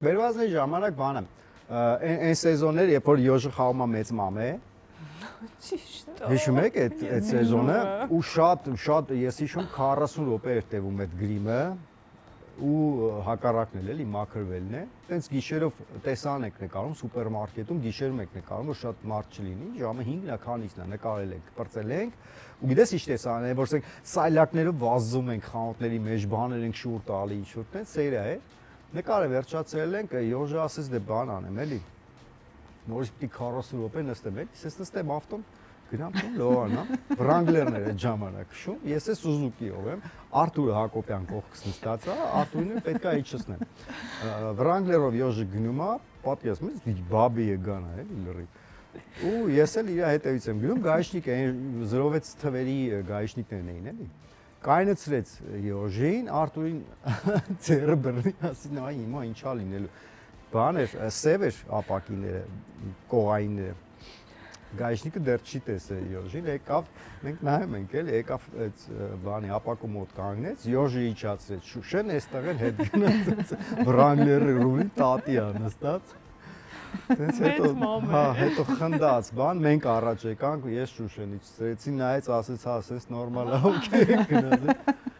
Վերվածների ժամանակ բանը այն սեզոններ, երբ որ Յոժը խաղում է մեծ մամե, Ճիշտ։ հիշում եք այդ սեզոնը ու շատ ես հիշում 40 րոպե էր տևում այդ գրիմը ու հակառակն էլ էլի մաքրվելն է։ Տենց գիշերով տեսան եք նկարում սուպերմարկետում, գիշերում եք նկարում, որ շատ մարդ չլինի, ժամը 5-ն է, քանիսն է, նկարել ենք, պրծել ենք ու գիտես ինչ տեսան, որ ասենք սայլակներով վազում ենք խանութների մեջ, բաներ ենք շուռ տալի, ինչ-որ տենց սերա է։ Նկարը վերջացրել ենք, Յոժը ասեց դե բան անեմ էլի։ Նորից պիտի 40 րոպե նստեմ էլի, ես նստեմ ավտոն, գնամ տուն լողանամ, Վրանգլերներ այդ ժամանակ քշում, ես է Սուզուկիով եմ, Արթուրը Հակոբյան կողքս նստած է, Արթուրին պետքա իջեցնեմ։ Վրանգլերով Յոժը գնում է, պատկերացնում ես, բաբի է գանա էլի լրի։ Ու ես էլ իր հետևից եմ գնում, գայշնիկ է, 06 թվերի գայշնիկներն էին էլի։ Կայնացրեց Յոժին, Արթուրին ձեռը բռնի, ասի նայ հիմա ինչա լինելու։ Բան էր, սև էր ապակիները, կողայինները։ Գայշնիկը դեռ չի տեսել Յոժին, եկավ, մենք նայում ենք էլի, եկավ այդ բանի ապակու մոտ կանգնեց, Յոժը իջացրեց, Շուշեն այստեղ էլ հետ գնաց, Վրանգլերը ռուլի տատի ա նստած։ Տենց հետո խնդաց, բան, մենք առաջ եկանք ու ես Շուշենից ծրեցի նայեց, ասեց, հա, ասես նորմալ է, օքեյ, գնաց։